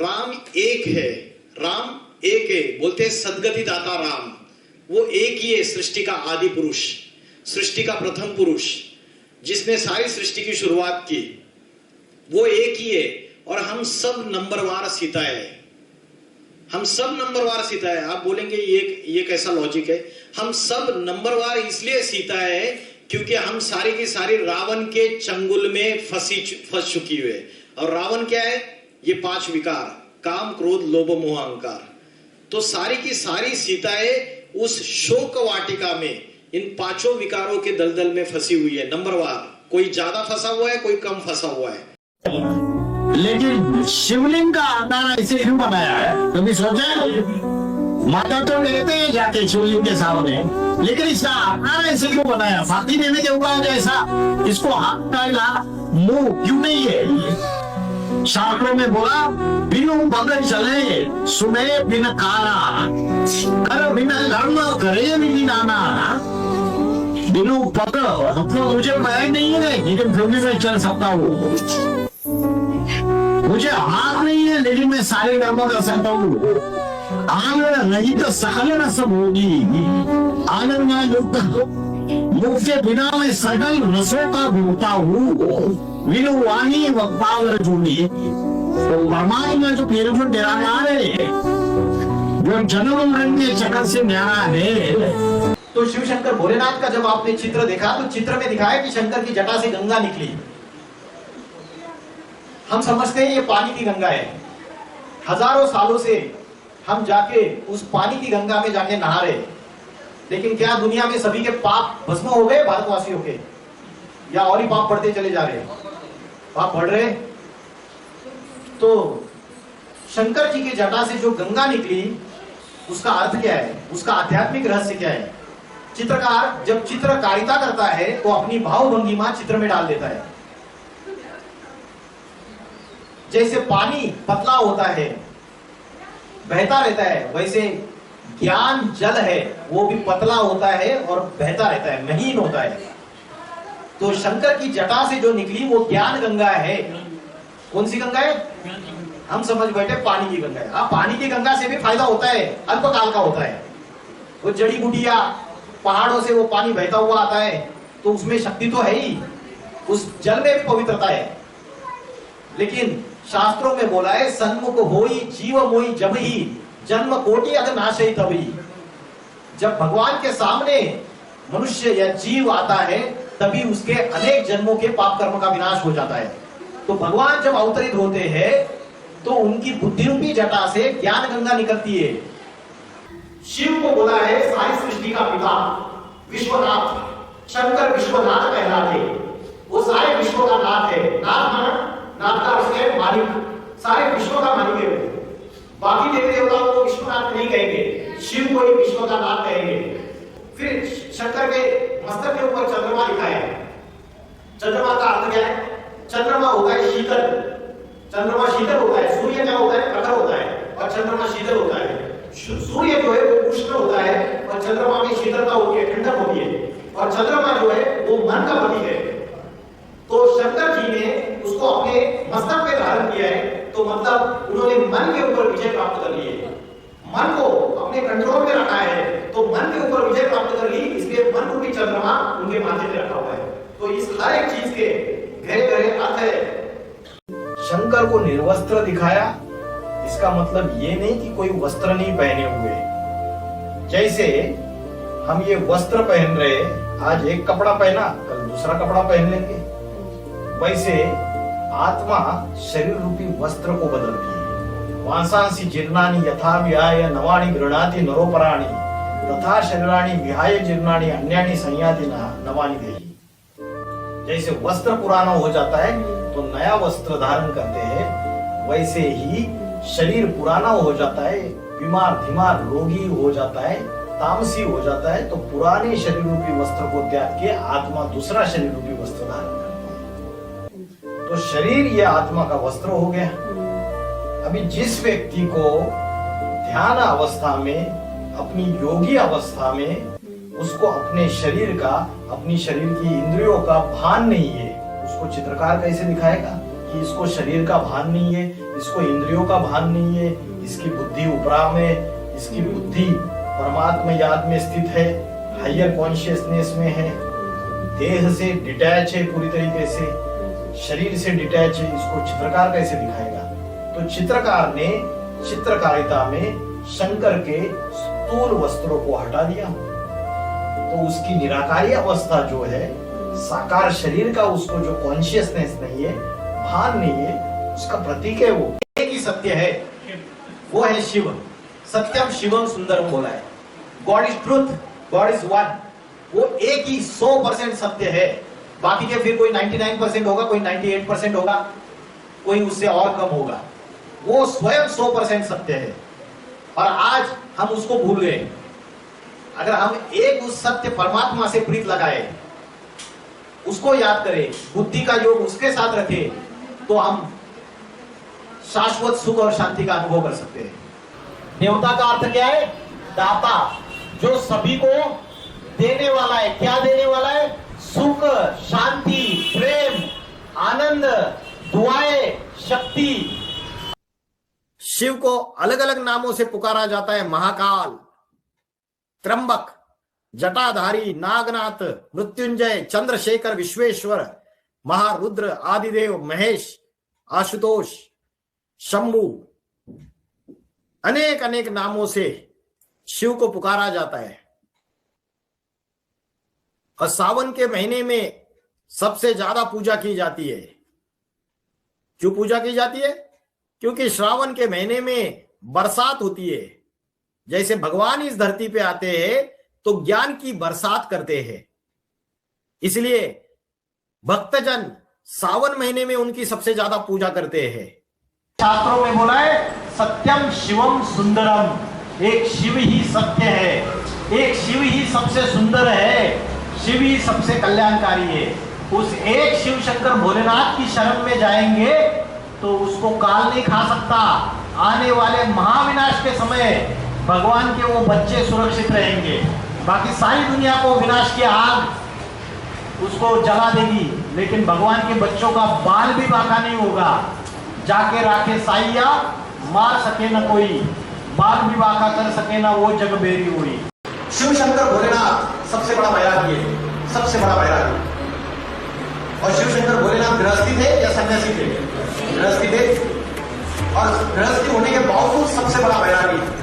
राम एक है, राम एक है, बोलते हैं सद्गति दाता राम। वो एक ही है, सृष्टि का आदि पुरुष, सृष्टि का प्रथम पुरुष, जिसने सारी सृष्टि की शुरुआत की, वो एक ही है। और हम सब नंबरवार सीता है, हम सब नंबरवार सीता है। आप बोलेंगे ये कैसा लॉजिक है? हम सब नंबरवार इसलिए सीता है क्योंकि हम सारी की सारी रावण के चंगुल में फंस चुकी हुई है। और रावण क्या है? ये 5 विकार, काम क्रोध लोभ मोह अहंकार। तो सारी की सारी सीताएं उस शोक वाटिका में इन 5 विकारों के दलदल में फंसी हुई है, नंबरवार। कोई ज्यादा फंसा हुआ है, कोई कम फंसा हुआ है। लेकिन शिवलिंग का आकार ऐसे क्यों बनाया है? कभी सोचा? माता तो लेते हैं जाके शिवलिंग के सामने, लेकिन इसका आकार ऐसे क्यों बनाया? फाती देने के ऊपर जैसा इसको हाथ डाला, मुंह क्यों नहीं है? शास्त्रों में बोला, बिनु बगल चले सुने बिन कारा, कर बिना धर्म करे बिन नाना। बिनु पकड़ मतलब मुझे पैर नहीं है, लेकिन फिर भी मैं चल सकता हूँ। मुझे हाथ नहीं है, लेकिन मैं सारे कर्म कर सकता हूँ। आनंद नहीं तो सकल रस होगी, आनंद में मुख के बिना मैं सकल रसों का भूता हूँ। विनु वाणी वक्तावर जूनी, तो परमात्मा जो बिल्कुल निराकार है, जो जन्म मरण के चक्कर से न्यारा है। तो शिव शंकर भोलेनाथ का जब आपने चित्र देखा, तो चित्र में दिखाया कि शंकर की जटा से गंगा निकली। हम समझते हैं ये पानी की गंगा है। हजारों सालों से हम जाके उस पानी की गंगा में जाके नहा रहे, लेकिन क्या दुनिया में सभी के पाप भस्म हो गए भारतवासियों के, या और ही पाप बढ़ते चले जा रहे? पाप बढ़ रहे। तो शंकर जी की जटा से जो गंगा निकली, उसका अर्थ क्या है? उसका आध्यात्मिक रहस्य क्या है? चित्रकार जब चित्रकारिता करता है तो अपनी भावभंगिमा चित्र में डाल देता है। जैसे पानी पतला होता है, बहता रहता है, वैसे ज्ञान जल है, वो भी पतला होता है और बहता रहता है, महीन होता है। तो शंकर की जटा से जो निकली वो ज्ञान गंगा है। कौन सी गंगा है? हम समझ बैठे पानी की गंगा है। पानी की गंगा से भी फायदा होता है, अल्पकाल का होता है। वो जड़ी बूटियां, पहाड़ों से वो पानी बहता हुआ आता है, तो उसमें शक्ति तो है ही, उस जल में भी पवित्रता है। लेकिन शास्त्रों में बोला है, सन्मुख होई जीव मोई जब ही जन्म कोटि अग नाशई तभी। जब भगवान के सामने मनुष्य या जीव आता है, तभी उसके अनेक जन्मों के पाप कर्म का विनाश हो जाता है। तो भगवान जब अवतरित होते हैं तो उनकी बुद्धि रूपी जटा से ज्ञान गंगा निकलती है। शिव को बोला है सारी सृष्टि का पिता, विश्वनाथ। शंकर विश्वनाथ कहलाते, वो सारे विश्व का नाथ है। नाथ का अर्थ है मालिक, सारे विश्व का मालिक है। बाकी देवी देवताओं को विश्वनाथ नहीं कहेंगे, शिव को ही विश्व का नाथ कहेंगे। फिर शंकर के मस्तक के ऊपर चंद्रमा लिखा है। चंद्रमा का अर्थ क्या है? चंद्रमा होता है शीतल, चंद्रमा शीतल होता है। सूर्य क्या होता है? प्रखर होता है, और चंद्रमा शीतल होता है। सूर्य जो है वो उष्ण होता है, और चंद्रमा में शीतलता होती है, ठंडक होती है। और चंद्रमा जो है वो मन का प्रतीक है। तो शंकर जी ने उसको अपने मस्तक पे धारण किया है, तो मतलब उन्होंने मन के ऊपर विजय प्राप्त कर ली है, मन को अपने कंट्रोल में रखा है। तो मन के ऊपर विजय प्राप्त कर ली, इसलिए मन रूपी चंद्रमा उनके माथे पे रखा हुआ है। तो इस हर एक चीज के गहरे गहरे अर्थ है। शंकर को निर्वस्त्र दिखाया, इसका मतलब ये नहीं कि कोई वस्त्र नहीं पहने हुए। जैसे हम ये वस्त्र पहन रहे, आज एक कपड़ा पहना, कल दूसरा कपड़ा पहन लेंगे, वैसे आत्मा शरीर रूपी वस्त्र को बदलती है। वांसांसि जीर्णानि यथा विहाय नवानि गृह्णाति नरोपराणि, तथा शरीराणि विहाय जीर्णानि अन्यानि संयाति नवानि देहि। जैसे वस्त्र पुराना हो जाता है तो नया वस्त्र धारण करते हैं, वैसे ही शरीर पुराना हो जाता है, बीमार धीमार रोगी हो जाता है, तामसी हो जाता है, तो पुराने शरीर रूपी वस्त्र को त्याग के आत्मा दूसरा शरीर रूपी वस्त्र धारण करती है। तो शरीर ये आत्मा का वस्त्र हो गया। अभी जिस व्यक्ति को ध्यान अवस्था में, अपनी योगी अवस्था में, उसको अपने शरीर का, अपनी शरीर की इंद्रियों का भान नहीं है, उसको चित्रकार कैसे दिखाएगा? कि इसको शरीर का भान नहीं है, इसको इंद्रियों का भान नहीं है, इसकी बुद्धि उपरा में, इसकी बुद्धि परमात्मा याद में स्थित है, हायर कॉन्शियसनेस में है, देह से डिटैच है पूरी तरीके से, शरीर से डिटैच है। इसको चित्रकार कैसे दिखाएगा? तो चित्रकार ने चित्रकारिता में शंकर के स्थूल वस्त्रों को हटा दिया, तो उसकी निराकारी अवस्था जो है, साकार शरीर का उसको जो कॉन्शियसनेस नहीं है, भान नहीं है, उसका प्रतीक है वो। एक ही सत्य है, वो है शिव। सत्यम शिवम सुंदरम बोला है। God is truth, God is one. वो एक ही 100% सत्य है। बाकी के फिर कोई 99% होगा, कोई 98% होगा, कोई उससे और कम होगा। वो स्वयं 100% सत्य है और आज हम उसको भूल गए। अगर हम एक उस सत्य परमात्मा से प्रीत लगाए, उसको याद करें, बुद्धि का योग उसके साथ रखें, तो हम शाश्वत सुख और शांति का अनुभव कर सकते हैं। देवता का अर्थ क्या है? दाता, जो सभी को देने वाला है। क्या देने वाला है? सुख, शांति, प्रेम, आनंद, दुआएं, शक्ति। शिव को अलग अलग नामों से पुकारा जाता है। महाकाल, त्र्यंबक, जटाधारी, नागनाथ, मृत्युंजय, चंद्रशेखर, विश्वेश्वर, महारुद्र, आदिदेव, महेश, आशुतोष, शंभु, अनेक अनेक नामों से शिव को पुकारा जाता है। और सावन के महीने में सबसे ज्यादा पूजा की जाती है। क्यों पूजा की जाती है? क्योंकि श्रावण के महीने में बरसात होती है। जैसे भगवान इस धरती पे आते हैं तो ज्ञान की बरसात करते हैं, इसलिए भक्तजन सावन महीने में उनकी सबसे ज्यादा पूजा करते हैं। शास्त्रों में बोला है सत्यम शिवम सुंदरम। एक शिव ही सत्य है, एक शिव ही सबसे सुंदर है, शिव ही सबसे कल्याणकारी है। उस एक शिव शंकर भोलेनाथ की शरण में जाएंगे तो उसको काल नहीं खा सकता। आने वाले महाविनाश के समय भगवान के वो बच्चे सुरक्षित रहेंगे। बाकी सारी दुनिया को विनाश की आग उसको जला देगी, लेकिन भगवान के बच्चों का बाल भी बाका नहीं होगा। जाके राखे साइया, मार सके न कोई, बाल भी बाका कर सके ना वो जग बेरी हुई। शिव शंकर भोलेनाथ सबसे बड़ा बैरागी है, सबसे बड़ा बैरागी। और शिव शंकर भोलेनाथ गृहस्थी थे या सन्यासी थे? गृहस्थी थे। और गृहस्थी होने के बावजूद सबसे बड़ा बैरागी।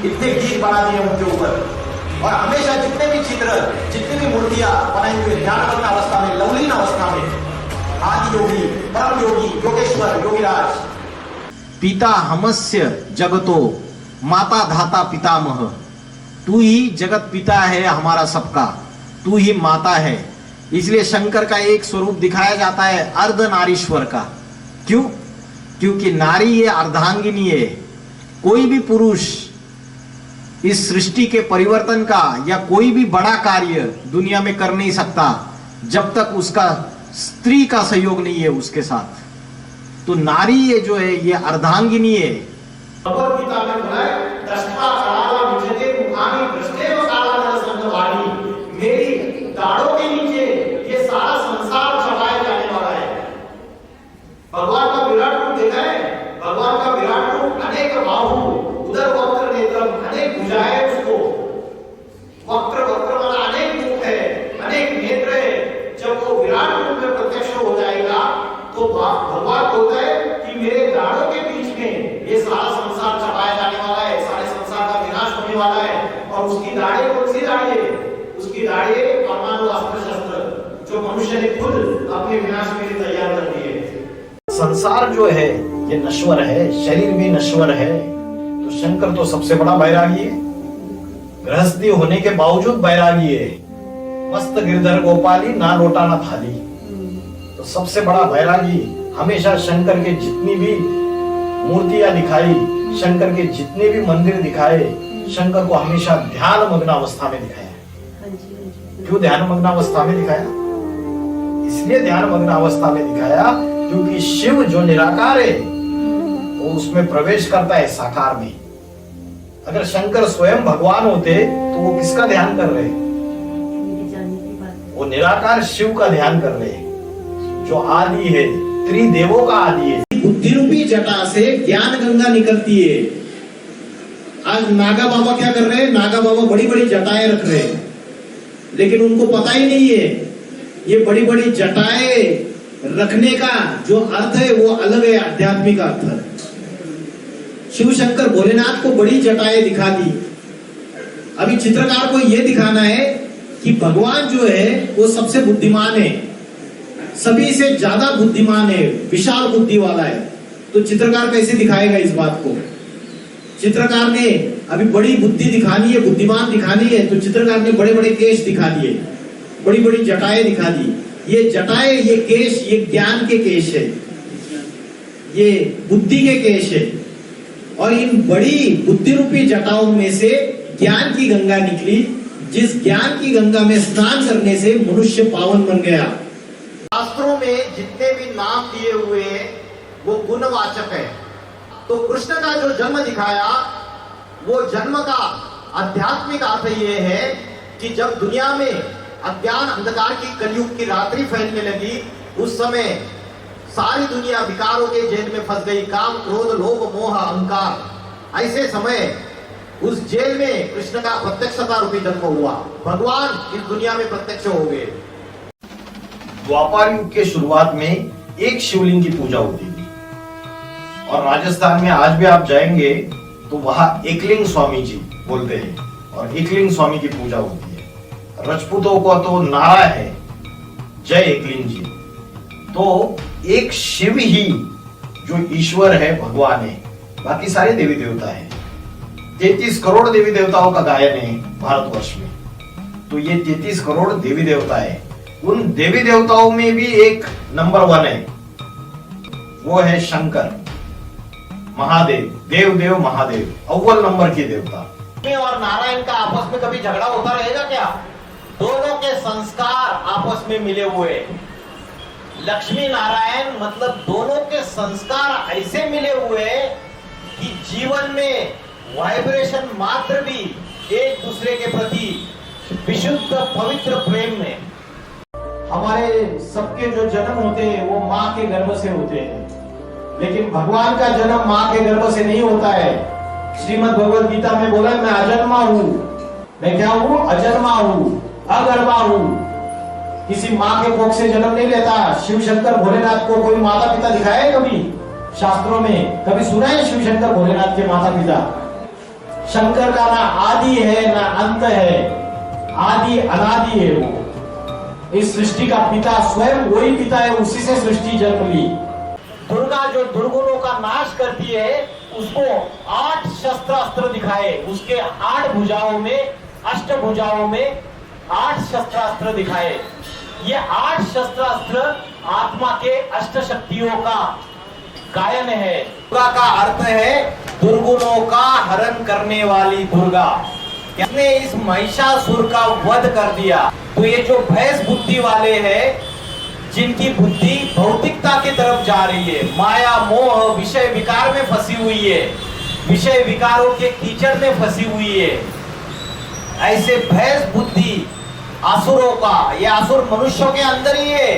इतने गीत बना दिए उनके ऊपर। और हमेशा जितने भी चित्र, जितनी भी मूर्तियां बनाई हुई ध्यानमग्न अवस्था में, लवलीन अवस्था में, आदि योगी, परम योगी, योगेश्वर, योगीराज। पिता हमस्य जगतो, माता धाता पितामह। तू ही जगत पिता है हमारा सबका, तू ही माता है। इसलिए शंकर का एक स्वरूप दिखाया जाता है अर्धनारीश्वर का। क्यों? क्योंकि नारी ये अर्धांगिनी है। कोई भी पुरुष इस सृष्टि के परिवर्तन का या कोई भी बड़ा कार्य दुनिया में कर नहीं सकता जब तक उसका स्त्री का सहयोग नहीं है उसके साथ। तो नारी ये जो है ये अर्धांगिनी है। भगवद गीता में बोला है दृष्टा काला मुझे मुखानी दृष्टे व काला नर संगवाणी। मेरी दाढ़ों के नीचे ये सारा संसार छुपाया जाने वाला है। भगवान का विराट रूप देखा है? भगवान का विराट रूप अनेक बाहु, उधर वक्र नेत्र, अनेक भुजाएं उसको। वक्र वक्र वाला अनेक मुख है, अनेक नेत्र है। जब वो विराट रूप में प्रत्यक्ष हो जाएगा तो भगवान बोलता है कि मेरे दाढ़ों के बीच में ये सारा संसार छपाया जाने वाला है, सारे संसार का विनाश होने वाला है। और उसकी दाढ़ी कौन सी दाढ़ी है? उसकी दाढ़ी है परमाणु अस्त्र शस्त्र, जो मनुष्य ने खुद अपने विनाश के लिए तैयार कर दिए। संसार जो है ये नश्वर है, शरीर भी नश्वर है। तो शंकर तो सबसे बड़ा बैरागी है। गृहस्थी होने के बावजूद बैरागी है। मस्त गिरधर गोपाली, ना लोटा ना थाली। तो सबसे बड़ा बैरागी। हमेशा शंकर के जितनी भी मूर्तियां दिखाई, शंकर के जितने भी मंदिर दिखाए, शंकर को हमेशा ध्यान मग्न अवस्था में दिखाया। क्यों ध्यान मग्न अवस्था में दिखाया? इसलिए ध्यान मग्न अवस्था में दिखाया क्योंकि शिव जो निराकार है वो उसमें प्रवेश करता है साकार में। अगर शंकर स्वयं भगवान होते तो वो किसका ध्यान कर रहे? वो निराकार शिव का ध्यान कर रहे हैं। जो आदि है, त्रिदेवों का आदि है। बुद्धि रूपी जटा से ज्ञान गंगा निकलती है। आज नागा बाबा क्या कर रहे हैं? नागा बाबा बड़ी बड़ी जटाएं रख रहे हैं, लेकिन उनको पता ही नहीं है ये बड़ी बड़ी जटाएं रखने का जो अर्थ है वो अलग है, आध्यात्मिक अर्थ है। शिव शंकर भोलेनाथ को बड़ी जटाएं दिखा दी। अभी चित्रकार को यह दिखाना है कि भगवान जो है वो सबसे बुद्धिमान है, सभी से ज्यादा बुद्धिमान है, विशाल बुद्धि वाला है। तो चित्रकार कैसे दिखाएगा इस बात को? चित्रकार ने अभी बड़ी बुद्धि दिखानी है, बुद्धिमान दिखानी है, तो चित्रकार ने बड़े बड़े केश दिखा दिए, बड़ी बड़ी जटाएं दिखा दी। ये जटाएं, ये केश, ये ज्ञान के केश है, ये बुद्धि के केश है। और इन बड़ी बुद्धि रूपी जटाओं में से ज्ञान की गंगा निकली, जिस ज्ञान की गंगा में स्नान करने से मनुष्य पावन बन गया। शास्त्रों में जितने भी नाम दिए हुए हैं वो गुणवाचक है। तो कृष्ण का जो जन्म दिखाया वो जन्म का आध्यात्मिक अर्थ ये है कि जब दुनिया में अज्ञान अंधकार की कलयुग की रात्रि फैलने लगी, उस समय सारी दुनिया विकारों के जेल में फंस गई, काम क्रोध लोभ मोह अहंकार। ऐसे समय उस जेल में कृष्ण का प्रत्यक्षता रूपी जन्म हुआ, भगवान इस दुनिया में प्रत्यक्ष हो गए। द्वापर युग के शुरुआत में एक शिवलिंग की पूजा होती थी, और राजस्थान में आज भी आप जाएंगे तो वहां एकलिंग स्वामी जी बोलते हैं, और एकलिंग स्वामी की पूजा होती है। राजपूतों को तो नारा है जय एकलिंग जी। तो एक शिव ही जो ईश्वर है, भगवान है, बाकी सारे देवी देवता है। 33 करोड़ देवी देवताओं का गायन है भारतवर्ष में। तो ये 33 करोड़ देवी देवता है। उन देवी देवताओं में भी एक नंबर 1 है, वो है शंकर महादेव, देव देव महादेव, अव्वल नंबर की देवता। और नारायण का आपस में कभी झगड़ा होता रहेगा क्या? दोनों के संस्कार आपस में मिले हुए। लक्ष्मी नारायण मतलब दोनों के संस्कार ऐसे मिले हुए कि जीवन में वाइब्रेशन मात्र भी एक दूसरे के प्रति विशुद्ध पवित्र प्रेम में। हमारे सबके जो जन्म होते हैं वो माँ के गर्भ से होते हैं, लेकिन भगवान का जन्म माँ के गर्भ से नहीं होता है। श्रीमद् भगवद गीता में बोला मैं अजन्मा हूँ। मैं क्या हूँ? अजन्मा हूँ, अगर्भा हूँ, किसी माँ के कोख से जन्म नहीं लेता। शिव शंकर भोलेनाथ को कोई माता पिता दिखाया है कभी? शास्त्रों में कभी सुना है शिव शंकर भोलेनाथ के माता पिता? शंकर का ना आदि है ना अंत है, आदि अनादि है। वो इस सृष्टि का पिता स्वयं वही पिता है, उसी से सृष्टि जन्म ली। दुर्गा जो दुर्गुणों का नाश करती है, उसको 8 शस्त्र अस्त्र दिखाए, उसके 8 भुजाओं में, अष्टभुजाओं में 8 शस्त्रास्त्र दिखाए। ये 8 शस्त्रास्त्र आत्मा के अष्ट शक्तियों का गायन है। दुर्गा का अर्थ है दुर्गुणों का हरण करने वाली दुर्गा। इसने इस महिषासुर का वध कर दिया। तो ये जो भैंस बुद्धि वाले हैं, जिनकी बुद्धि भौतिकता की तरफ जा रही है, माया मोह विषय विकार में फंसी हुई है, विषय विकारों के कीचड़ में फंसी हुई है, ऐसे भैंस बुद्धि असुरों का, ये असुर मनुष्यों के अंदर ही है।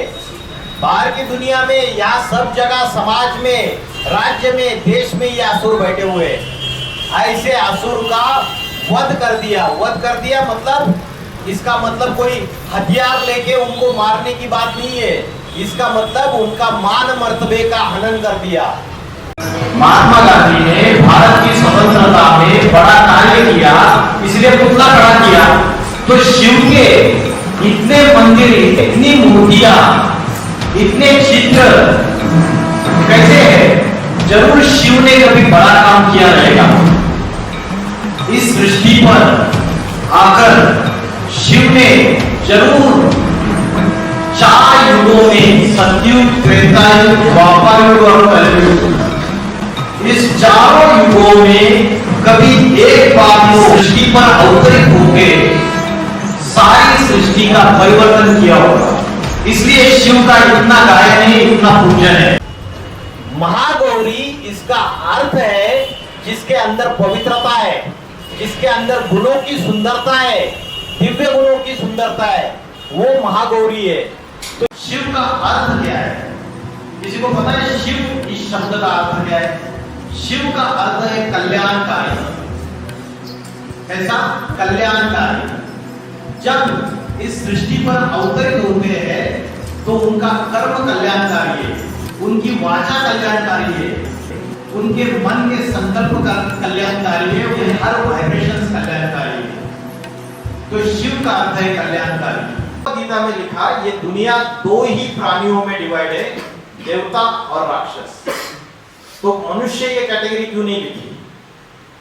बाहर की दुनिया में या सब जगह समाज में, राज्य में, देश में ये असुर बैठे हुए। ऐसे असुर का वध कर दिया। वध कर दिया मतलब, इसका मतलब कोई हथियार लेके उनको मारने की बात नहीं है। इसका मतलब उनका मान मर्तबे का हनन कर दिया। महात्मा गांधी ने भारत की स्वतंत्रता में बड़ा कार्य किया, इसलिए पुतला खड़ा किया। तो शिव के इतने मंदिर, इतनी मूर्तियां, इतने चित्र कैसे है? जरूर शिव ने कभी बड़ा काम किया रहेगा। इस सृष्टि पर आकर शिव ने जरूर 4 युगों में, सतयुग, त्रेता युग, द्वापर युग और कलयुग, इस चारों युगों में कभी एक बार सृष्टि पर अवतरित होकर सारी सृष्टि का परिवर्तन किया होगा। इसलिए शिव का इतना गायन है, इतना पूजन है। महागौरी इसका अर्थ है जिसके अंदर पवित्रता है, जिसके अंदर गुणों की सुंदरता है, दिव्य गुणों की सुंदरता है, वो महागौरी है। तो शिव का अर्थ क्या है? किसी को पता है शिव इस शब्द का अर्थ क्या है? शिव का अर्थ है कल्याणकारी। ऐसा कल्याणकारी। जब इस सृष्टि पर अवतरित होते हैं तो उनका कर्म कल्याणकारी है, उनकी वाचा कल्याणकारी है, उनके मन के संकल्प का कल्याणकारी है, उनके हर वाइब्रेशंस कल्याणकारी है। तो शिव का अर्थ है कल्याणकारी। गीता में लिखा ये दुनिया दो ही प्राणियों में डिवाइड है, देवता और राक्षस। तो मनुष्य ये कैटेगरी क्यों नहीं लिखी?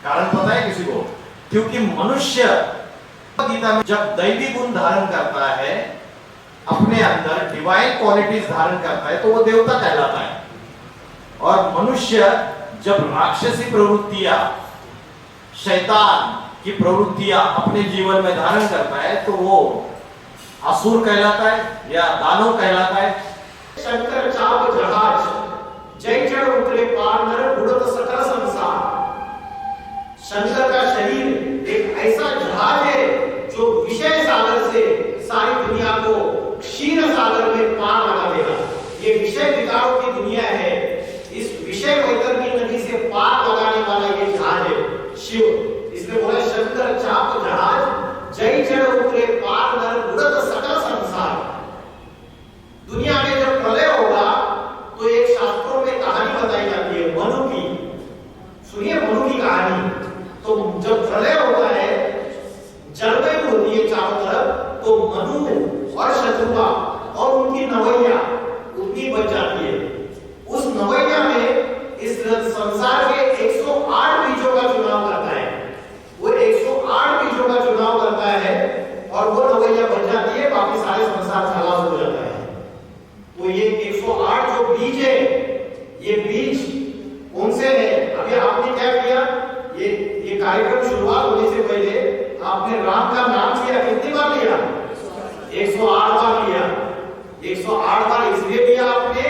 कारण पता है किसी को? क्योंकि मनुष्य गीता में जब दैवी गुण धारण करता है, अपने अंदर डिवाइन क्वालिटीज धारण करता है, तो वो देवता कहलाता है। और मनुष्य जब राक्षसी प्रवृत्तियां, शैतान की प्रवृत्तियां अपने जीवन में धारण करता है तो वो असुर कहलाता है या दानव कहलाता है। शंकर चाप जहाज जय जड़ उतरे पार नर उड़त सकल संसार। शंकर का शरीर एक ऐसा जहाज है जो विषय सागर से सारी दुनिया को क्षीर सागर में पार लगा देगा। ये विषय विकारों की दुनिया है, इस विषय वैतरणी नदी से पार लगाने वाला ये जहाज है शिव। इसलिए बोला शंकर चाप जहाज जय जड़ उतरे पार नर उड़त सकल संसार। दुनिया में जब प्रलय होगा तो एक शास्त्रों में कहानी बताई जाती है मनु की। सुनिए मनु की कहानी। तो जब प्रलय होता है, जलवायु होती है चारों तरफ, तो मनु और शत्रुआ और उनकी नवैया उतनी बच जाती है। उस नवैया में इस संसार के 108 बीजों का चुनाव करता है। वो 108 बीजों का चुनाव करता है और वो नवैया बच जाती है, बाकी सारे संसार खलास हो जाता है। तो ये 108 जो बीज है, ये बीज कौन से है? अभी आपने क्या किया? ये कार्यक्रम शुरुआत होने से पहले आपने राम का नाम लिया, कितनी बार लिया? 108 बार लिया। 108 बार इसलिए लिया आपने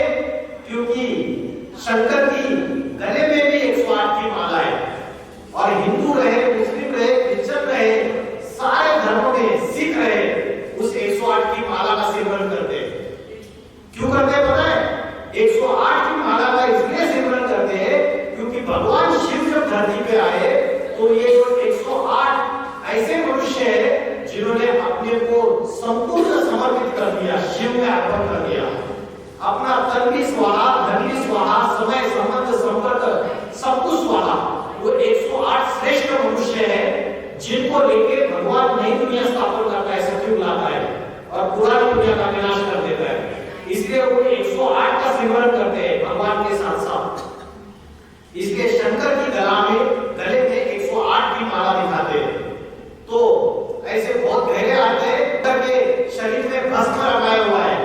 क्योंकि शंकर की गले में भी 108 की माला है। और हिंदू रहे, मुस्लिम रहे, क्रिश्चियन रहे, सारे धर्मों में सिख रहे, उस 108 की माला का सिमरन करते हैं। क्यों करते हैं पता है? 108 की माला का इसलिए सिमरन करते हैं क्योंकि भगवान शिव जब धरती पे आए तो ये जो 108 ऐसे मनुष्य है जिन्होंने अपने को संपूर्ण समर्पित कर दिया, शिव में अर्पण कर दिया। अपना तन भी स्वाहा, धन भी स्वाहा, समय संबंध संपर्क सब कुछ स्वाहा। वो 108 श्रेष्ठ मनुष्य है जिनको लेके भगवान नई दुनिया स्थापन करता है, सतयुग लाता है और पुरानी दुनिया का विनाश कर देता है। इसलिए वो 108 का सिमरन करते हैं भगवान के साथ साथ। इसलिए शंकर की गले में 108 की माला दिखाते हैं। तो ऐसे बहुत गहरे आते हैं कि शरीर में भस्म रमाया हुआ है।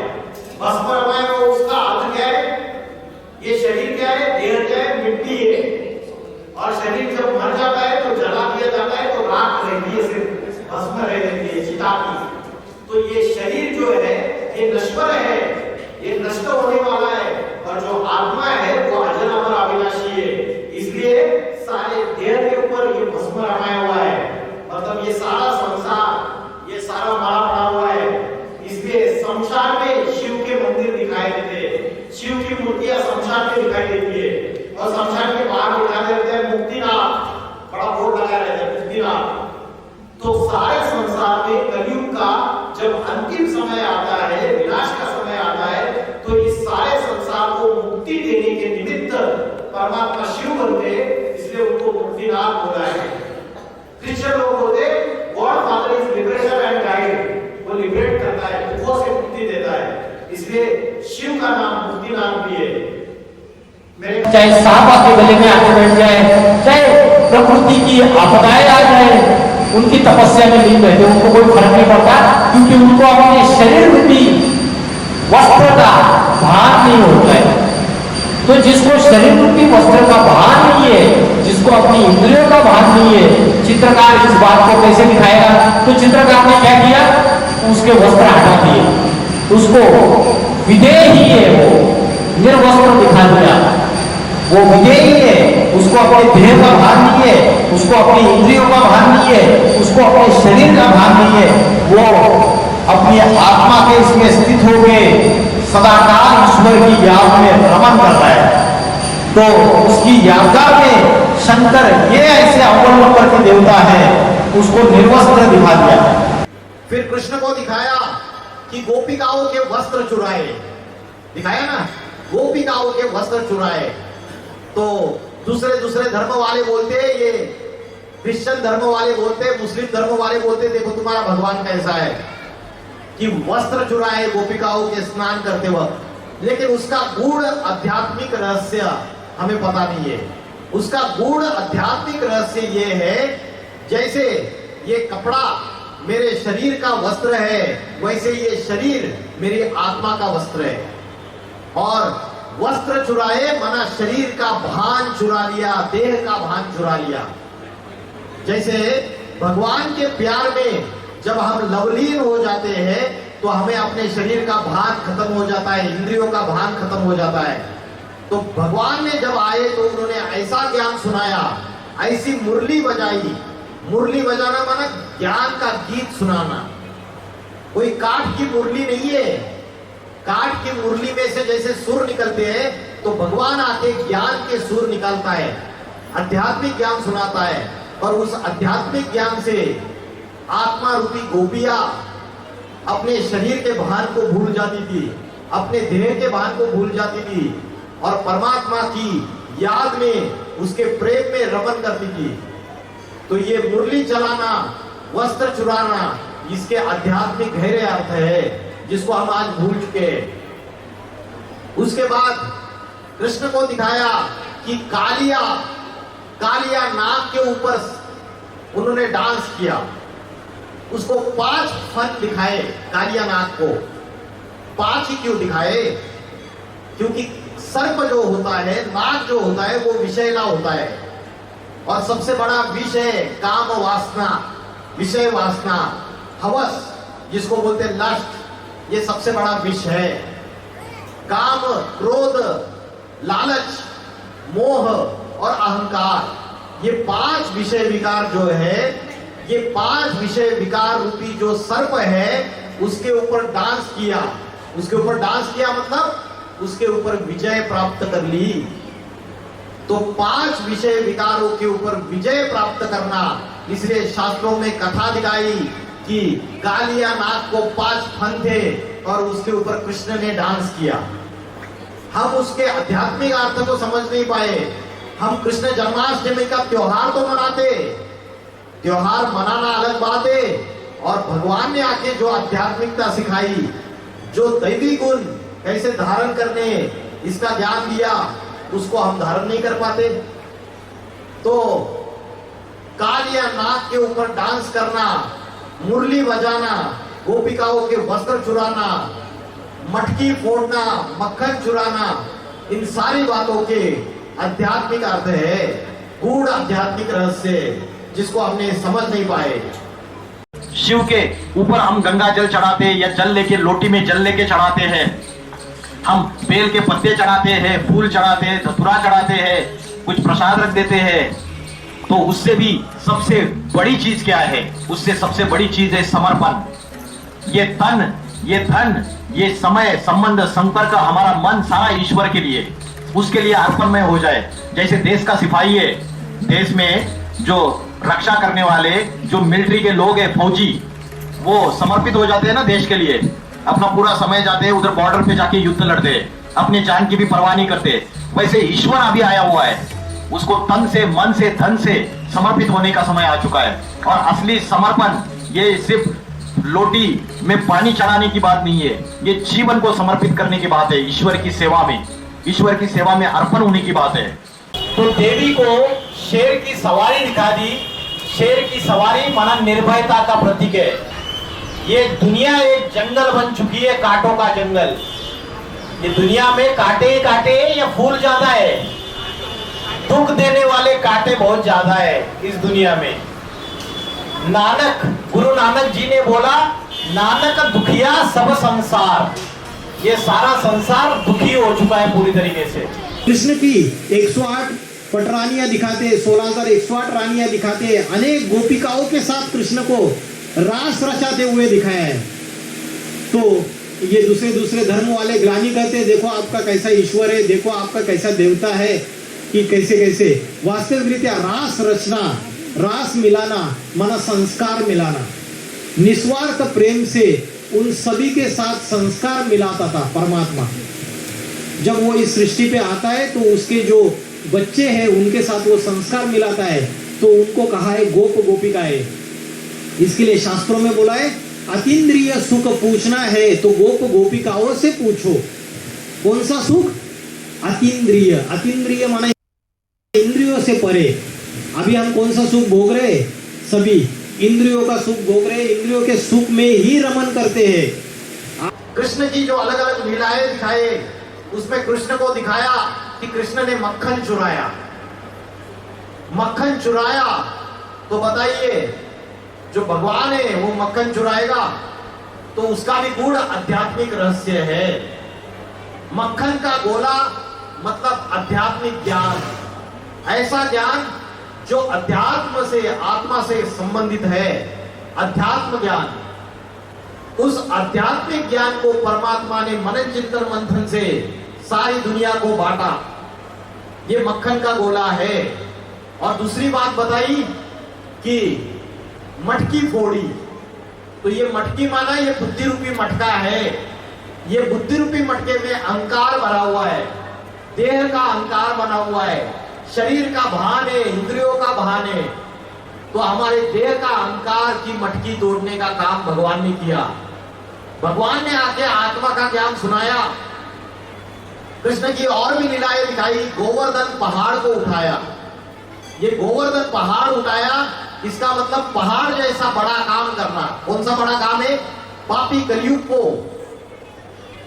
भस्म रमाया हुआ उसका अर्थ क्या है? ये शरीर क्या है? देह क्या है? मिट्टी है। और शरीर जब मर जाता है तो जला दिया जाता है तो राख रहती है, सिर्फ भस्म रह जाती है, चिता की। तो ये शरीर जो है ये नश्वर है, ये नष्ट होने वाला है, और जो आत्मा है वो अजर अमर अविनाशी है। इसलिए सारे देह के ऊपर ये भस्म रमाया हुआ है, मतलब ये सारा संसार, ये सारा माला पड़ा हुआ है। इसलिए संसार में शिव के मंदिर दिखाई देते हैं, शिव की मूर्तियां संसार में दिखाई देती है। और संसार के बाहर दिखा देते हैं मुक्तिनाथ, बड़ा बोर्ड लगा रहता है मुक्तिनाथ। तो सारे संसार में कलयुग का जब अंतिम समय आता है, विनाश का समय आता है, तो इस सारे संसार को मुक्ति देने के निमित्त परमात्मा शिव बनते, इसलिए उनको मुक्तिनाथ बोला है। क्रिश्चियन लोग बोलते God father is liberation and guide, वो लिबरेट करता है, दुखों से मुक्ति देता है, इसलिए शिव का नाम मुक्तिनाथ भी है। चाहे सांप आपके गले में आके बैठ जाए, चाहे प्रकृति की आपदाएं आ जाए, उनकी तपस्या में लीन रहते, उनको कोई फर्क नहीं पड़ता, क्योंकि उनको अपने शरीर रूपी वस्त्र का भान नहीं होता है। तो जिसको शरीर रूपी वस्त्र का भान नहीं है, जिसको अपनी इंद्रियों का भान नहीं है, चित्रकार इस बात को कैसे दिखाएगा? तो चित्रकार ने क्या किया? उसके वस्त्र हटा दिए, उसको विदेही है, वो निर्वस्त्र दिखा दिया, वो विदेही है, उसको अपने देह का भान नहीं है, उसको अपनी इंद्रियों का भान नहीं है, उसको अपने शरीर का भान नहीं है। वो अपनी आत्मा के इसमें स्थित हो गए, सदाकाल ईश्वर की याद में रमन कर रहा है, तो उसकी यादगार में शंकर ये ऐसे अवलंबन के देवता है, उसको निर्वस्त्र दिखा दिया। फिर कृष्ण को दिखाया कि गोपिकाओं के वस्त्र चुराए, दिखाया ना, गोपिकाओं के वस्त्र चुराए। तो दूसरे धर्म वाले बोलते, ये क्रिश्चियन धर्म वाले बोलते, मुस्लिम धर्म वाले बोलते, देखो तुम्हारा भगवान कैसा है कि वस्त्र चुराए गोपिकाओं के स्नान करते वक्त। लेकिन उसका गूढ़ आध्यात्मिक रहस्य हमें पता नहीं है। उसका गूढ़ आध्यात्मिक रहस्य ये है, जैसे ये कपड़ा मेरे शरीर का वस्त्र है, वैसे ये शरीर मेरी आत्मा का वस्त्र है। और वस्त्र चुराए माना शरीर का भान चुरा लिया, देह का भान चुरा लिया। जैसे भगवान के प्यार में जब हम लवलीन हो जाते हैं तो हमें अपने शरीर का भान खत्म हो जाता है, इंद्रियों का भान खत्म हो जाता है। तो भगवान ने जब आए तो उन्होंने ऐसा ज्ञान सुनाया, ऐसी मुरली बजाई। मुरली बजाना माना ज्ञान का गीत सुनाना। कोई काठ की मुरली नहीं है। काठ की मुरली में से जैसे सुर निकलते हैं, तो भगवान आके ज्ञान के सुर निकालता है, आध्यात्मिक ज्ञान सुनाता है। और उस आध्यात्मिक ज्ञान से आत्मा रूपी गोपियां अपने शरीर के भान को भूल जाती थी, अपने देह के भान को भूल जाती थी और परमात्मा की याद में, उसके प्रेम में रमन करती थी। तो ये मुरली चलाना, वस्त्र चुराना, इसके आध्यात्मिक गहरे अर्थ है जिसको हम आज भूल चुके हैं। उसके बाद कृष्ण को दिखाया कि कालिया नाग के ऊपर उन्होंने डांस किया। उसको 5 फन दिखाए, कालिया नाग को 5 ही क्यों दिखाए? क्योंकि सर्प जो होता है, नाग जो होता है, वो विषैला होता है और सबसे बड़ा विष है काम वासना, विषय वासना, हवस जिसको बोलते हैं लस्ट, ये सबसे बड़ा विष है। काम, क्रोध, लालच, मोह और अहंकार, ये 5 विषय विकार जो है, ये 5 विषय विकार रूपी जो सर्प है, उसके ऊपर डांस किया। उसके ऊपर डांस किया मतलब उसके ऊपर विजय प्राप्त कर ली। तो 5 विषय विकारों के ऊपर विजय प्राप्त करना, इसलिए शास्त्रों में कथा दिखाई कि कालिया नाग को 5 फन थे और उसके ऊपर कृष्ण ने डांस किया। हम उसके आध्यात्मिक अर्थ को समझ नहीं पाए। हम कृष्ण जन्माष्टमी का त्योहार तो मनाते, त्योहार मनाना अलग बात है, और भगवान ने आके जो आध्यात्मिकता सिखाई, जो दैवी गुण कैसे धारण करने, इसका ज्ञान दिया, उसको हम धारण नहीं कर पाते। तो कालिया नाग के ऊपर डांस करना, मुरली बजाना, गोपिकाओं के वस्त्र चुराना, मटकी फोड़ना, मक्खन चुराना, इन सारी बातों के आध्यात्मिक अर्थ है, गूढ़ आध्यात्मिक रहस्य जिसको हमने समझ नहीं पाए। शिव के ऊपर हम गंगा जल चढ़ाते हैं या जल लेके, लोटी में जल लेके चढ़ाते हैं, हम बेल के पत्ते चढ़ाते हैं, फूल चढ़ाते हैं, धतूरा चढ़ाते हैं, कुछ प्रसाद रख देते हैं। तो उससे भी सबसे बड़ी चीज क्या है? उससे सबसे बड़ी चीज है समर्पण। ये तन, ये धन, ये समय, संबंध, संपर्क, हमारा मन सारा ईश्वर के लिए, उसके लिए अर्पण में हो जाए। जैसे देश का सिपाही है, देश में जो रक्षा करने वाले जो मिलिट्री के लोग हैं, फौजी, वो समर्पित हो जाते हैं ना देश के लिए, अपना पूरा समय जाते हैं उधर बॉर्डर पे जाके युद्ध लड़ते हैं, अपनी जान की भी परवाह नहीं करते। वैसे ईश्वर अभी आया हुआ है, उसको तन से, मन से, धन से समर्पित होने का समय आ चुका है। और असली समर्पण ये सिर्फ लोटी में पानी चढ़ाने की बात नहीं है, ये जीवन को समर्पित करने की बात है। ईश्वर की सेवा में, ईश्वर की सेवा में अर्पण होने की बात है। तो देवी को शेर की सवारी दिखा दी। शेर की सवारी माना निर्भयता का प्रतीक है। ये दुनिया एक जंगल बन चुकी है, कांटों का जंगल। ये दुनिया में कांटे ही कांटे या फूल ज्यादा है, दुख देने वाले कांटे बहुत ज्यादा है इस दुनिया में। नानक, गुरु नानक जी ने बोला, नानक दुखिया सब संसार, ये सारा संसार दुखी हो चुका है पूरी तरीके से। कृष्ण की 108 पटरानियां दिखाते, 16,108 रानियां दिखाते, अनेक गोपिकाओं के साथ कृष्ण को रास रचाते हुए दिखाया है। तो ये दूसरे धर्म वाले ग्लानि करते हैं, देखो आपका कैसा ईश्वर है, देखो आपका कैसा देवता है, कि कैसे कैसे वास्तविक रीत्या रास रचना, रास मिलाना माना संस्कार मिलाना, निस्वार्थ प्रेम से उन सभी के साथ संस्कार मिलाता था परमात्मा। जब वो इस सृष्टि पे आता है तो उसके जो बच्चे हैं उनके साथ वो संस्कार मिलाता है, तो उनको कहा है गोप गोपिकाएं। इसके लिए शास्त्रों में बोला है अतीन्द्रिय सुख पूछना है तो गोप गोपिकाओं से पूछो। कौन सा सुख? अतीन्द्रिय। अतीन्द्रिय माना इंद्रियों से परे। अभी हम कौन सा सुख भोग रहे? सभी इंद्रियों का सुख भोग रहे, इंद्रियों के सुख में ही रमन करते हैं। कृष्ण की जो अलग अलग लीलाएं दिखाए, उसमें कृष्ण को दिखाया कि कृष्ण ने मक्खन चुराया। मक्खन चुराया तो बताइए, जो भगवान है वो मक्खन चुराएगा तो उसका भी गूढ़ आध्यात्मिक रहस्य है। मक्खन का गोला मतलब आध्यात्मिक ज्ञान, ऐसा ज्ञान जो अध्यात्म से, आत्मा से संबंधित है, अध्यात्म ज्ञान। उस आध्यात्मिक ज्ञान को परमात्मा ने मनन चिंतन मंथन से सारी दुनिया को बांटा। ये मक्खन का गोला है। और दूसरी बात बताई कि मटकी फोड़ी, तो ये मटकी माना ये बुद्धि रूपी मटका है। ये बुद्धि रूपी मटके में अहंकार भरा हुआ है, देह का अहंकार बना हुआ है, शरीर का भान है, इंद्रियों का भान है। तो हमारे देह का अहंकार की मटकी तोड़ने का काम भगवान ने किया। भगवान ने आके आत्मा का ज्ञान सुनाया। कृष्ण की और भी लीलाएं दिखाई। गोवर्धन पहाड़ को उठाया। ये गोवर्धन पहाड़ उठाया, इसका मतलब पहाड़ जैसा बड़ा काम करना। कौन सा बड़ा काम है? पापी कलयुग को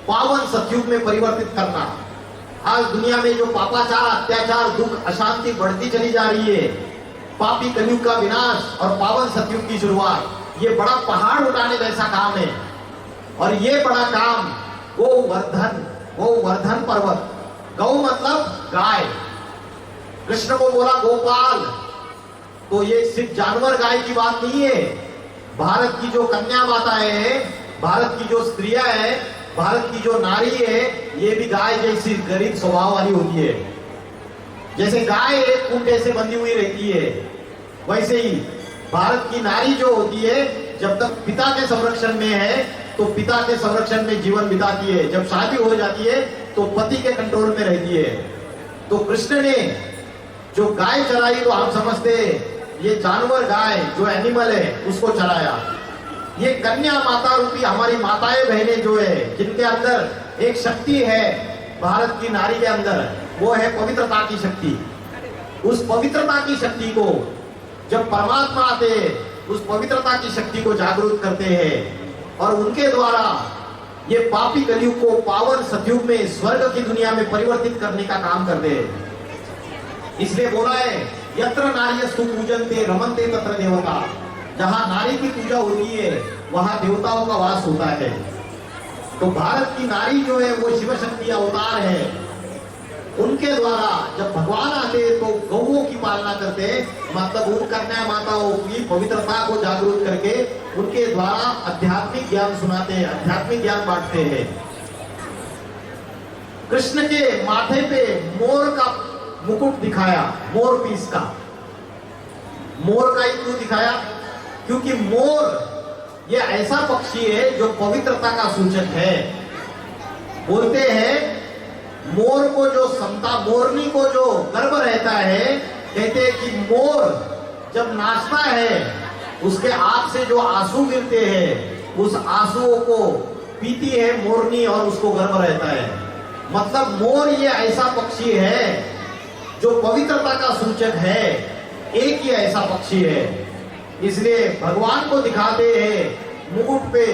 पावन सतयुग में परिवर्तित करना। आज दुनिया में जो पापाचार, अत्याचार, दुख, अशांति बढ़ती चली जा रही है, पापी कलयुग का विनाश और पावन सतयुग की शुरुआत, ये बड़ा पहाड़ उठाने जैसा काम है। और ये बड़ा काम गोवर्धन, गोवर्धन पर्वत। गौ मतलब गाय। कृष्ण को बोला गोपाल, तो ये सिर्फ जानवर गाय की बात नहीं है। भारत की जो कन्या माताएं हैं, भारत की जो स्त्रियां हैं, भारत की जो नारी है, ये भी गाय जैसी गरीब स्वभाव वाली होती है। जैसे गाय एक खूंटे से बंधी हुई रहती है, वैसे ही भारत की नारी जो होती है, जब तक पिता के संरक्षण में है तो पिता के संरक्षण में जीवन बिताती है। जब शादी हो जाती है तो पति के कंट्रोल में रहती है। तो कृष्ण ने जो गाय चराई, तो हम समझते ये जानवर गाय जो एनिमल है उसको चराया। ये कन्या माता रूपी हमारी माताएं बहनें जो है, जिनके अंदर एक शक्ति है भारत की नारी के अंदर, वो है पवित्रता की शक्ति। उस पवित्रता की शक्ति को जब परमात्मा आते उस पवित्रता की शक्ति को जागरूक करते हैं और उनके द्वारा ये पापी कलयुग को पावन सतयुग में, स्वर्ग की दुनिया में परिवर्तित करने का काम करते हैं। इसलिए बोला है यत्र नार्यस्तु पूजन्ते रमन्ते तत्र देवता। जहां नारी की पूजा होती है वहां देवताओं का वास होता है। तो भारत की नारी जो है वो शिव शक्ति अवतार है। उनके द्वारा जब भगवान आते तो गौओं की पालना करते, मतलब उन कन्या माताओं की पवित्रता को जागरूक करके उनके द्वारा आध्यात्मिक ज्ञान सुनाते हैं, आध्यात्मिक ज्ञान बांटते हैं। कृष्ण के माथे पे मोर का मुकुट दिखाया, मोर पीस का। मोर का ही क्यों दिखाया? क्योंकि मोर ये ऐसा पक्षी है जो पवित्रता का सूचक है। बोलते हैं मोर को जो समता, मोरनी को जो गर्व रहता है, कहते हैं कि मोर जब नाचता है उसके आंख से जो आंसू गिरते हैं उस आंसुओं को पीती है मोरनी और उसको गर्व रहता है। मतलब मोर ये ऐसा पक्षी है जो पवित्रता का सूचक है, एक ही ऐसा पक्षी है। इसलिए भगवान को दिखाते हैं मुकुट पे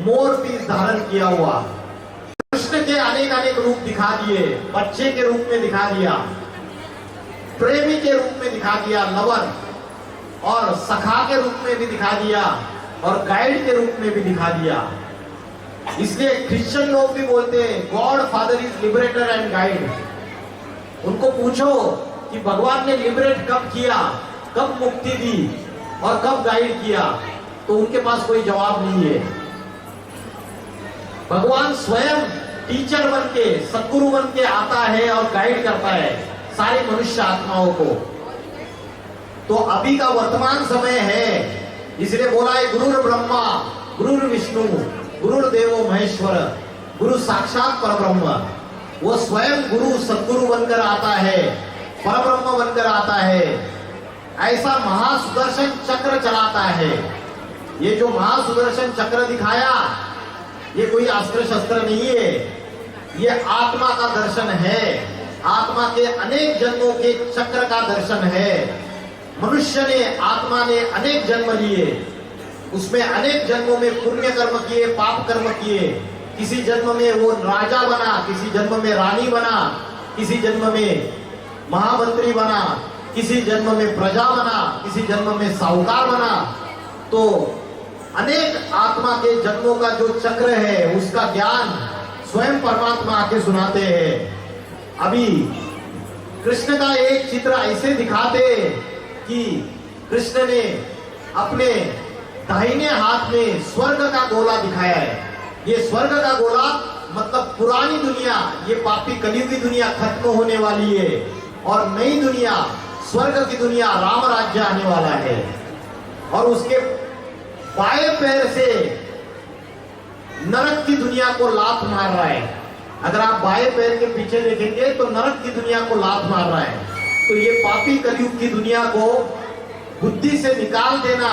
मोर पीस धारण किया हुआ। कृष्ण के अनेक अनेक रूप दिखा दिए, बच्चे के रूप में दिखा दिया, प्रेमी के रूप में दिखा दिया, लवर, और सखा के रूप में भी दिखा दिया, और गाइड के रूप में भी दिखा दिया। इसलिए क्रिश्चियन लोग भी बोलते हैं God father is liberator and guide. उनको पूछो कि भगवान ने लिबरेट कब किया, कब मुक्ति दी और कब गाइड किया, तो उनके पास कोई जवाब नहीं है। भगवान स्वयं टीचर बन के, सद्गुरु बन के आता है और गाइड करता है सारे मनुष्य आत्माओं को। तो अभी का वर्तमान समय है, इसलिए बोला है गुरुर ब्रह्मा गुरुर विष्णु गुरुर देवो महेश्वर, गुरु साक्षात परब्रह्म। वो स्वयं गुरु सद्गुरु बनकर आता है, परब्रह्म बनकर आता है, ऐसा महासुदर्शन चक्र चलाता है। ये जो महासुदर्शन चक्र दिखाया, ये कोई अस्त्र शस्त्र नहीं है, ये आत्मा का दर्शन है, आत्मा के अनेक जन्मों के चक्र का दर्शन है। मनुष्य ने, आत्मा ने अनेक जन्म लिए, उसमें अनेक जन्मों में पुण्य कर्म किए, पाप कर्म किए। किसी जन्म में वो राजा बना, किसी जन्म में रानी बना, किसी जन्म में महामंत्री बना, किसी जन्म में प्रजा बना, किसी जन्म में साहूकार बना। तो अनेक आत्मा के जन्मों का जो चक्र है, उसका ज्ञान स्वयं परमात्मा आके सुनाते हैं। अभी कृष्ण का एक चित्र ऐसे दिखाते कि कृष्ण ने अपने दाहिने हाथ में स्वर्ग का गोला दिखाया है। ये स्वर्ग का गोला मतलब पुरानी दुनिया, ये पापी कलयुगी दुनिया खत्म होने वाली है और नई दुनिया, स्वर्ग की दुनिया, राम राज्य आने वाला है। और उसके बाएं पैर से नरक की दुनिया को लात मार रहा है। अगर आप बाएं पैर के पीछे देखेंगे तो नरक की दुनिया को लात मार रहा है। तो ये पापी कलयुग की दुनिया को बुद्धि से निकाल देना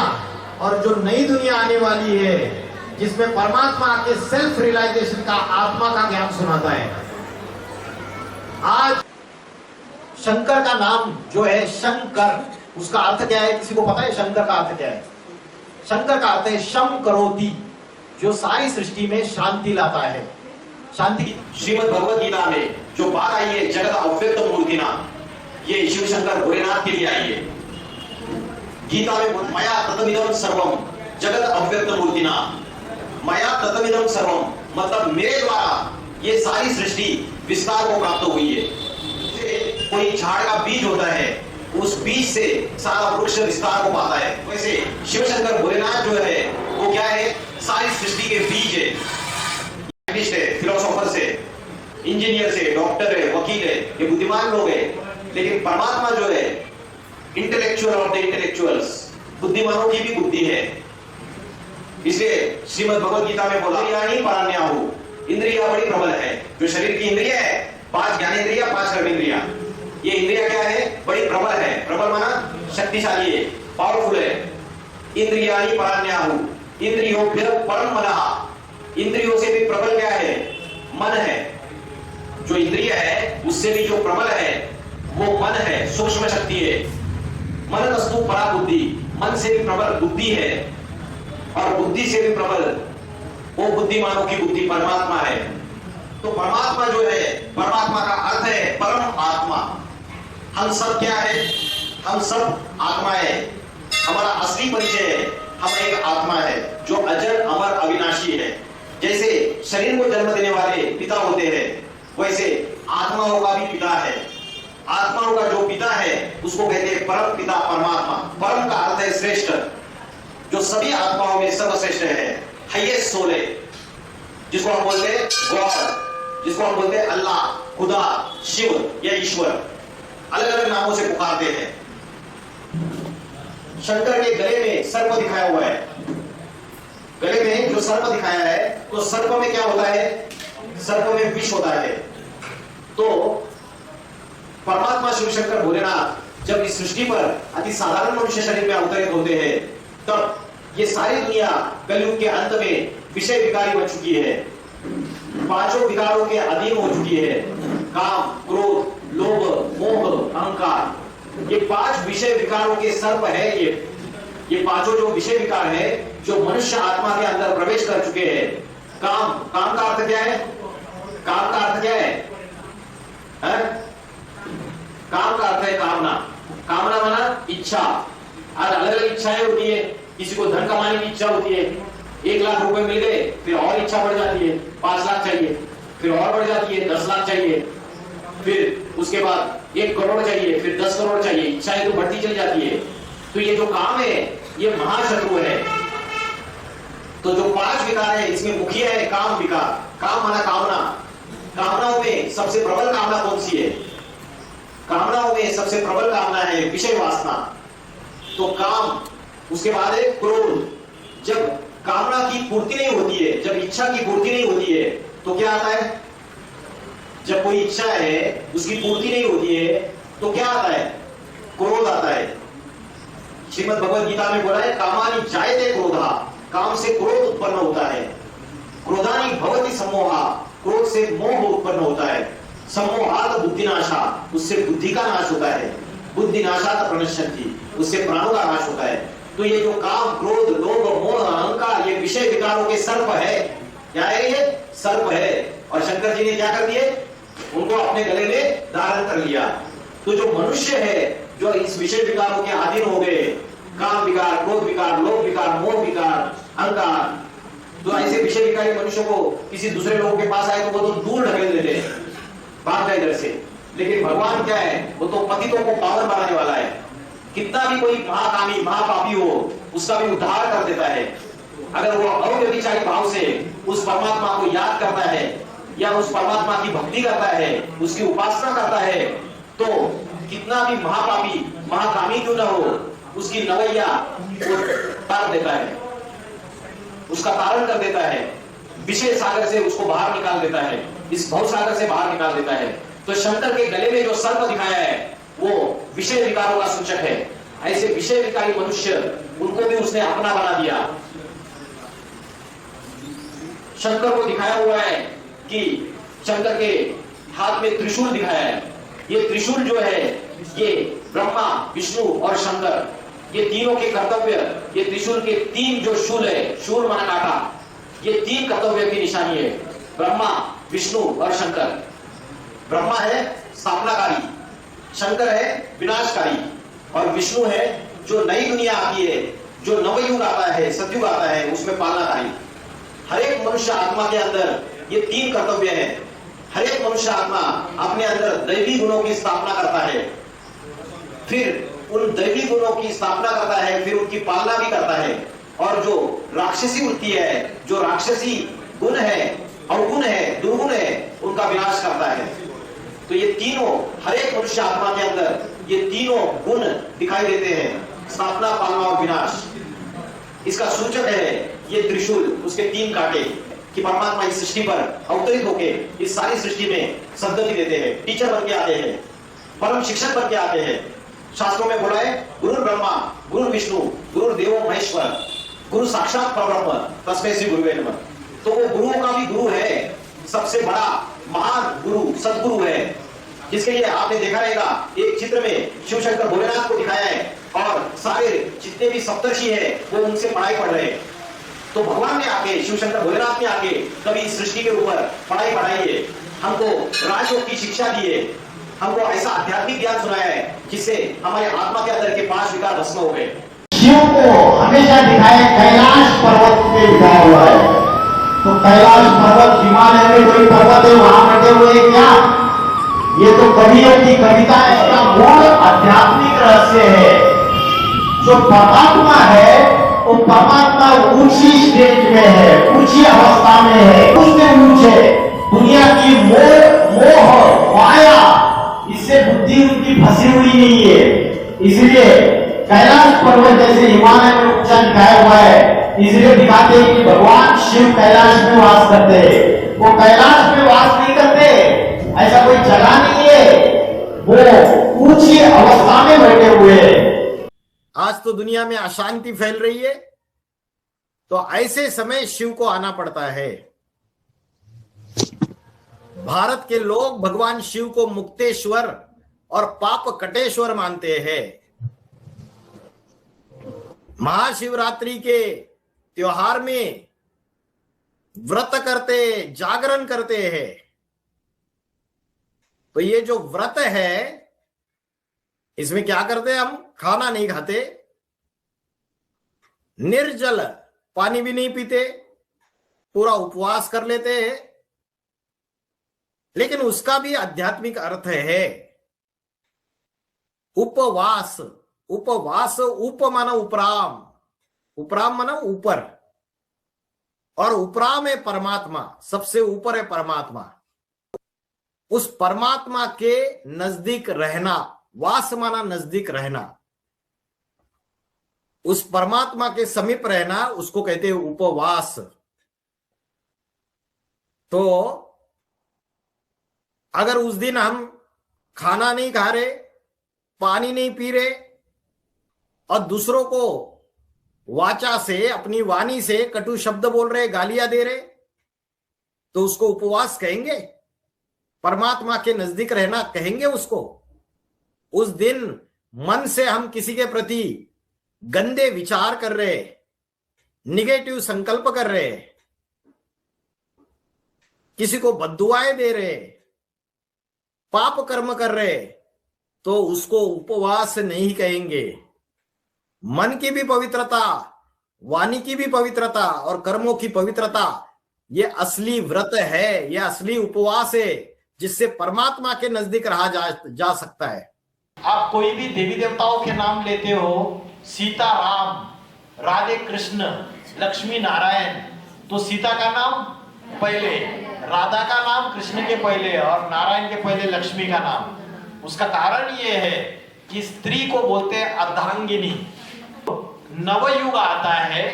और जो नई दुनिया आने वाली है, जिसमें परमात्मा के सेल्फ रियलाइजेशन का, आत्मा का ज्ञान सुनाता है। आज शंकर का नाम जो है शंकर, उसका अर्थ क्या है? किसी को पता है शंकर का अर्थ क्या है? शंकर का अर्थ है शम करोति, जो सारी सृष्टि में शांति लाता है। शांति श्रीमद् भगवत गीता में जो बात आई है जगत अव्यक्त मूर्तिना, ये शिव शंकर भोलेनाथ के लिए आई है। गीता में मया ततमिदं सर्वम जगत अव्यक्त मूर्तिना, मया ततमिदं सर्वम मतलब मेरे द्वारा ये सारी सृष्टि विस्तार को प्राप्त हुई है। कोई झाड़ का बीज होता है, उस बीज से सारा वृक्ष विस्तार को पाता है। वैसे शिव शंकर भोलेनाथ जो है वो क्या है? सारी सृष्टि के बीज है। फिलोसोफर से, इंजीनियर से, डॉक्टर है, वकील है, ये बुद्धिमान लोग हैं। लेकिन परमात्मा जो है इंटेलेक्चुअल ऑफ द इंटेलेक्चुअल्स, बुद्धिमानों की भी बुद्धि है। इसलिए श्रीमद् भगवत गीता में बोला इंद्रियाणि पराण्याहु, इंद्रिया बड़ी प्रबल है। जो शरीर की इंद्रिया है, 5 ज्ञानेंद्रिया, 5 कर्मेंद्रिया, ये इंद्रिया क्या है? बड़ी प्रबल है। प्रबल माना शक्तिशाली है, पावरफुल है। इंद्रियाणि पराण्याहु, इंद्रियोभ्य परम मनः, इंद्रियों से भी प्रबल क्या है? मन है। जो इंद्रिय है उससे भी जो प्रबल है वो मन है, सूक्ष्म शक्ति है। मनस्तु परा बुद्धि, मन से भी प्रबल बुद्धि है और बुद्धि से भी प्रबल वो बुद्धिमानों की बुद्धि परमात्मा है। तो परमात्मा जो है, परमात्मा का अर्थ है परम आत्मा। हम सब क्या है? हम सब आत्मा है। हमारा असली परिचय है, हम एक आत्मा है जो अजर अमर अविनाशी है। जैसे शरीर को जन्म देने वाले पिता होते हैं, वैसे आत्माओं का भी पिता है। आत्माओं का जो पिता है उसको कहते हैं परम पिता परमात्मा। परम का अर्थ है श्रेष्ठ, जो सभी आत्माओं में सर्वश्रेष्ठ है, हाईएस्ट सोल है, जिसको हम बोलते हैं गॉड, जिसको हम बोलते हैं अल्लाह, खुदा, शिव या ईश्वर, अलग अलग नामों से पुकारते हैं। शंकर के गले में सर्प दिखाया हुआ है। गले में जो सर्प दिखाया है, तो सर्प में क्या होता है? सर्प में विष होता है। तो परमात्मा शिव शंकर भोलेनाथ जब इस सृष्टि पर अति साधारण मनुष्य शरीर में अवतरित होते हैं, तब ये सारी दुनिया कलयुग के अंत में विषय विकारी बन चुकी है, 5 विकारों के अधीन हो चुकी है। काम, क्रोध, लोभ, मोह, अहंकार, ये 5 विषय विकारों के सर्प है। ये 5 जो विषय विकार है जो मनुष्य आत्मा के अंदर प्रवेश कर चुके हैं। काम, काम का अर्थ क्या है? काम का अर्थ क्या है? काम का अर्थ है कामना। कामना माना इच्छा। अलग अलग इच्छाएं होती है। किसी को धन कमाने की इच्छा होती है, 1 लाख रुपए मिल गए, फिर और इच्छा बढ़ जाती है, 5 लाख चाहिए, फिर और बढ़ जाती है, 10 लाख चाहिए, फिर उसके बाद 1 करोड़ चाहिए, फिर 10 करोड़ चाहिए। इच्छाएं तो बढ़ती चली जाती है। तो ये जो काम है ये महाशत्रु है। तो जो 5 विकार है इसमें मुख्य है काम विकार। काम माना कामना। कामनाओं में सबसे प्रबल कामना कौन सी है? कामनाओं में सबसे प्रबल कामना है विषय वासना। तो काम, उसके बाद है क्रोध। जब कामना की पूर्ति नहीं होती है, जब इच्छा की पूर्ति नहीं होती है, तो क्या आता है? जब कोई इच्छा है उसकी पूर्ति नहीं होती है तो क्या आता है? क्रोध आता है। श्रीमद् भगवद गीता में बोला है कामानि जायते क्रोधा, काम से क्रोध उत्पन्न होता है। क्रोधानि भवति सम्मोहा, क्रोध से मोह उत्पन्न होता है। सम्मोहात बुद्धिनाशा, उससे बुद्धि का नाश होता है। बुद्धिनाशात प्रणश्यन्ति, उससे प्राणों का नाश होता है। तो ये जो काम, क्रोध, लोभ, मोह, अहंकार, ये विषय विकारों के सर्प है। क्या है? ये सर्प है। और शंकर जी ने क्या कर दिए? उनको अपने गले में धारण कर लिया। तो जो मनुष्य है जो इस विषय विकारों के अधीन हो गए, काम विकार, क्रोध विकार, लोभ विकार, मोह विकार, अहंकार, तो ऐसे विषय विकारी मनुष्य को किसी दूसरे लोगों के पास आए तो वो तो दूर ढकेल देते हैं, भाग जाए इधर से। लेकिन भगवान क्या है? वो तो पतितों को पावन बनाने वाला है। कितना भी कोई महाकामी, महापापी हो, उसका भी उद्धार कर देता है। अगर वो अव्यभिचारी भाव से उस परमात्मा को याद करता है या उस परमात्मा की भक्ति करता है, उसकी उपासना करता है, तो कितना भी महापापी, महाकामी क्यों ना हो, उसकी नवैया वो तार देता है, उसका तारण कर देता है। विषय सागर से उसको बाहर निकाल देता है, इस भव सागर से बाहर निकाल देता है। तो शंकर के गले में जो सर्प दिखाया है वो विषय विकारों का सूचक है। ऐसे विषय विकारी मनुष्य, उनको भी उसने अपना बना दिया। शंकर को दिखाया हुआ है कि शंकर के हाथ में त्रिशूल दिखाया है। ये त्रिशूल जो है ये ब्रह्मा, विष्णु और शंकर, ये तीनों के कर्तव्य, ये त्रिशूल के 3 जो शूल है, शूल माना काटा, ये 3 कर्तव्य की निशानी है। ब्रह्मा, विष्णु और शंकर। ब्रह्मा है स्थापनाकारी, शंकर है विनाशकारी, और विष्णु है जो नई दुनिया आती है, जो नवयुग आता है, सतयुग आता है, उसमें पालनाकारी। हर एक मनुष्य आत्मा के अंदर ये 3 कर्तव्य है। हर एक मनुष्य आत्मा अपने अंदर दैवी गुणों की स्थापना करता है, फिर उन दैवी गुणों की स्थापना करता है, फिर उनकी पालना भी करता है। और जो राक्षसी वृत्ति है, जो राक्षसी गुण है, अवगुण है, दुर्गुण है, उनका विनाश करता है। तो ये तीनों हर एक मनुष्य आत्मा के अंदर ये तीनों गुण दिखाई देते हैं, स्थापना, पालना और विनाश। इसका सूचक है ये त्रिशूल, उसके 3 कांटे, कि परमात्मा इस सृष्टि पर अवतरित होकर इस सारी सृष्टि में सद्गति देते हैं, टीचर बन के आते हैं, परम शिक्षक बन के आते हैं। शास्त्रों में बोला है गुरु ब्रह्मा, गुरु विष्णु, गुरु देवो महेश्वर, गुरु साक्षात परब्रह्म तस्मै श्री गुरुवे नमः। तो वो गुरुओं का भी गुरु है, सबसे बड़ा महान गुरु सदगुरु है, जिसके लिए आपने देखा रहेगा एक चित्र में शिव शंकर भोलेनाथ को दिखाया है और सारे जितने भी सप्तर्षि है वो उनसे पढ़ाई पढ़ रहे हैं। तो भगवान ने आके, शिव शंकर भोलेनाथ ने आके कभी इस सृष्टि के ऊपर पढ़ाई पढ़ाई है, हमको राजयोग की शिक्षा दी है, हमको ऐसा आध्यात्मिक ज्ञान सुनाया है जिससे हमारे आत्मा के अंदर के 5 विकार भस्म हो गए। शिव को हमेशा दिखाया कैलाश पर्वत पे दिखाया हुआ है। तो कैलाश पर्वत, हिमालय में कोई पर्वत है वहां बैठे हुए क्या? ये तो कवियों की कविता है। इसका मूल आध्यात्मिक रहस्य है। जो परमात्मा है वो परमात्मा ऊंची स्टेज में है, ऊंची अवस्था में है, उससे ऊंचे दुनिया की मोह माया, इससे बुद्धि उनकी फंसी हुई नहीं है। इसलिए कैलाश पर्वत जैसे हिमालय में ऊंचा दिखाया हुआ है, इसलिए दिखाते हैं कि भगवान शिव कैलाश में वास करते हैं। वो कैलाश में वास नहीं करते, ऐसा कोई जगह नहीं है, वो ऊंची अवस्था में बैठे हुए हैं। आज तो दुनिया में अशांति फैल रही है, तो ऐसे समय शिव को आना पड़ता है। भारत के लोग भगवान शिव को मुक्तेश्वर और पाप कटेश्वर मानते हैं। महाशिवरात्रि के त्योहार में व्रत करते, जागरण करते हैं। तो ये जो व्रत है इसमें क्या करते हैं? हम खाना नहीं खाते, निर्जल, पानी भी नहीं पीते, पूरा उपवास कर लेते हैं। लेकिन उसका भी आध्यात्मिक अर्थ है। उपवास, उपवास, उप माना उपराम, उपराम माना ऊपर, और उपरा में परमात्मा, सबसे ऊपर है परमात्मा। उस परमात्मा के नजदीक रहना, वास माना नजदीक रहना, उस परमात्मा के समीप रहना, उसको कहते हैं उपवास। तो अगर उस दिन हम खाना नहीं खा रहे, पानी नहीं पी रहे और दूसरों को वाचा से, अपनी वाणी से कटु शब्द बोल रहे, गालियां दे रहे, तो उसको उपवास कहेंगे? परमात्मा के नजदीक रहना कहेंगे उसको? उस दिन मन से हम किसी के प्रति गंदे विचार कर रहे, निगेटिव संकल्प कर रहे, किसी को बद्दुआएं दे रहे, पाप कर्म कर रहे, तो उसको उपवास नहीं कहेंगे। मन की भी पवित्रता, वाणी की भी पवित्रता और कर्मों की पवित्रता, ये असली व्रत है, ये असली उपवास है, जिससे परमात्मा के नजदीक रहा जा सकता है। आप कोई भी देवी देवताओं के नाम लेते हो, सीता राम, राधे कृष्ण, लक्ष्मी नारायण, तो सीता का नाम पहले, राधा का नाम कृष्ण के पहले और नारायण के पहले लक्ष्मी का नाम। उसका कारण ये है कि स्त्री को बोलते हैं अर्धांगिनी। नवयुग आता है,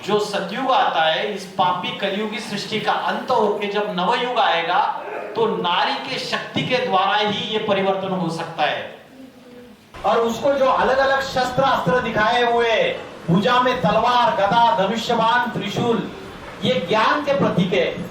जो सतयुग आता है, इस पापी कलयुगी सृष्टि का अंत होके जब नवयुग आएगा तो नारी के शक्ति के द्वारा ही ये परिवर्तन हो सकता है। और उसको जो अलग अलग शस्त्र अस्त्र दिखाए हुए, भुजा में तलवार, गदा, धनुष्यबाण, त्रिशूल, ये ज्ञान के प्रतीक है।